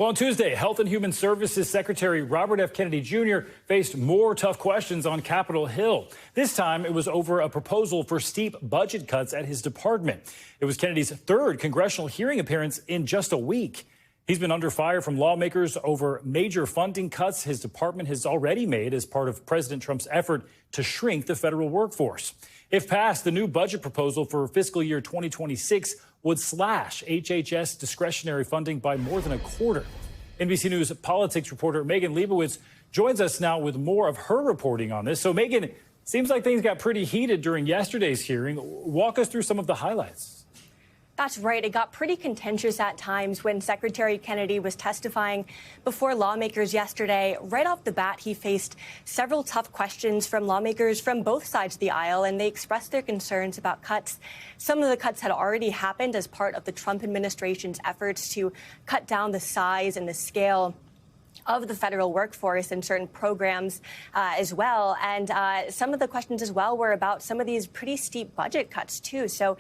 Well, on Tuesday, Health and Human Services Secretary Robert F. Kennedy Jr. faced more tough questions on Capitol Hill. This time, it was over a proposal for steep budget cuts at his department. It was Kennedy's third congressional hearing appearance in just a week. He's been under fire from lawmakers over major funding cuts his department has already made as part of President Trump's effort to shrink the federal workforce. If passed, the new budget proposal for fiscal year 2026 would slash HHS discretionary funding by more than a quarter. NBC News politics reporter Megan Lebowitz joins us now with more of her reporting on this. So, Megan, seems like things got pretty heated during yesterday's hearing. Walk us through some of the highlights. That's right. It got pretty contentious at times when Secretary Kennedy was testifying before lawmakers yesterday. Right off the bat, he faced several tough questions from lawmakers from both sides of the aisle, and they expressed their concerns about cuts. Some of the cuts had already happened as part of the Trump administration's efforts to cut down the size and the scale of the federal workforce and certain programs as well. And some of the questions as well were about some of these pretty steep budget cuts, too. So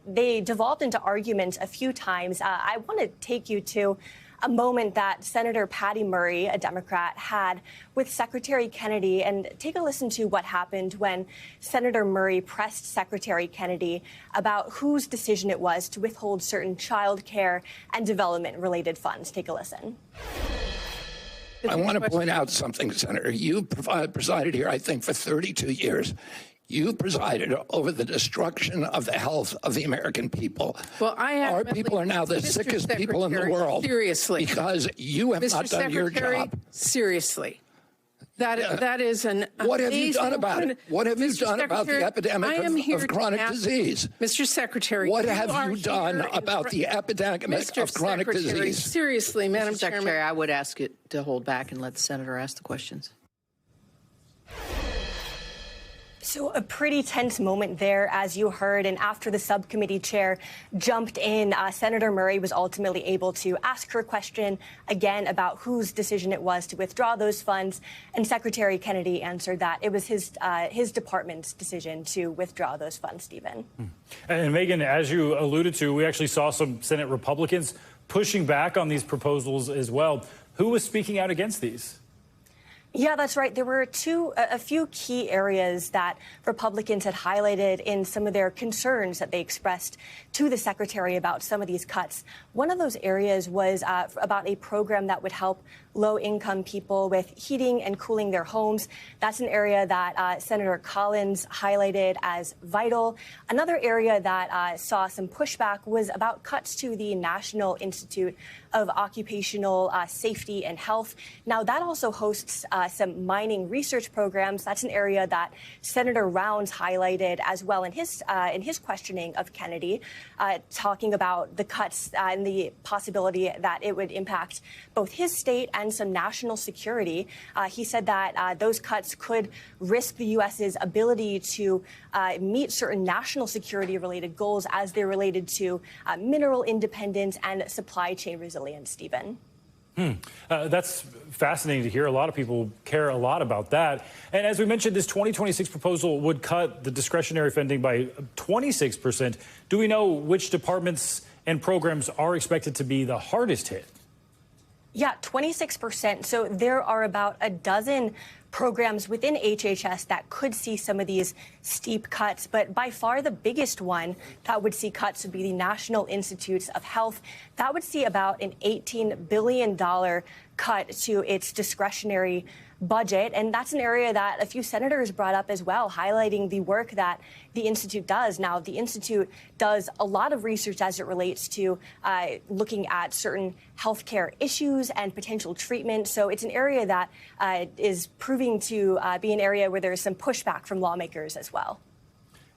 they devolved into arguments a few times. I want to take you to a moment that Senator Patty Murray, a Democrat, had with Secretary Kennedy. And take a listen to what happened when Senator Murray pressed Secretary Kennedy about whose decision it was to withhold certain child care and development-related funds. Take a listen. I want to point out something, Senator. You presided here, I think, for 32 years. You presided over the destruction of the health of the American people. Well, Our people are now the sickest people in the world. Seriously. Because you have not done your job. Seriously. That is an What have you done about it? What have you done about the epidemic of chronic disease? Mr. Secretary, what have you done about the epidemic of chronic disease? Seriously, Madam Secretary, I would ask it to hold back and let the senator ask the questions. So a pretty tense moment there, as you heard, and after the subcommittee chair jumped in, Senator Murray was ultimately able to ask her question again about whose decision it was to withdraw those funds, and Secretary Kennedy answered that it was his department's decision to withdraw those funds, Stephen. And Megan, as you alluded to, we actually saw some Senate Republicans pushing back on these proposals as well. Who was speaking out against these? Yeah, that's right. There were a few key areas that Republicans had highlighted in some of their concerns that they expressed to the secretary about some of these cuts. One of those areas was about a program that would help low-income people with heating and cooling their homes. That's an area that Senator Collins highlighted as vital. Another area that saw some pushback was about cuts to the National Institute of Occupational Safety and Health. Now, that also hosts some mining research programs. That's an area that Senator Rounds highlighted as well in his questioning of Kennedy, talking about the cuts and the possibility that it would impact both his state and some national security. He said that those cuts could risk the U.S.'s ability to meet certain national security-related goals as they're related to mineral independence and supply chain resilience, Stephen. That's fascinating to hear. A lot of people care a lot about that. And as we mentioned, this 2026 proposal would cut the discretionary funding by 26%. Do we know which departments and programs are expected to be the hardest hit? Yeah, 26%. So there are about a dozen programs within HHS that could see some of these steep cuts. But by far the biggest one that would see cuts would be the National Institutes of Health. That would see about an $18 billion cut to its discretionary budget. And that's an area that a few senators brought up as well, highlighting the work that the Institute does. Now, the Institute does a lot of research as it relates to looking at certain healthcare issues and potential treatment. So it's an area that is proving to be an area where there's some pushback from lawmakers as well.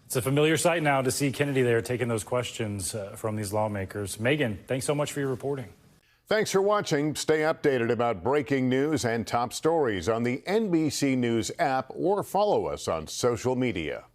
It's a familiar sight now to see Kennedy there taking those questions from these lawmakers. Megan, thanks so much for your reporting. Thanks for watching. Stay updated about breaking news and top stories on the NBC News app or follow us on social media.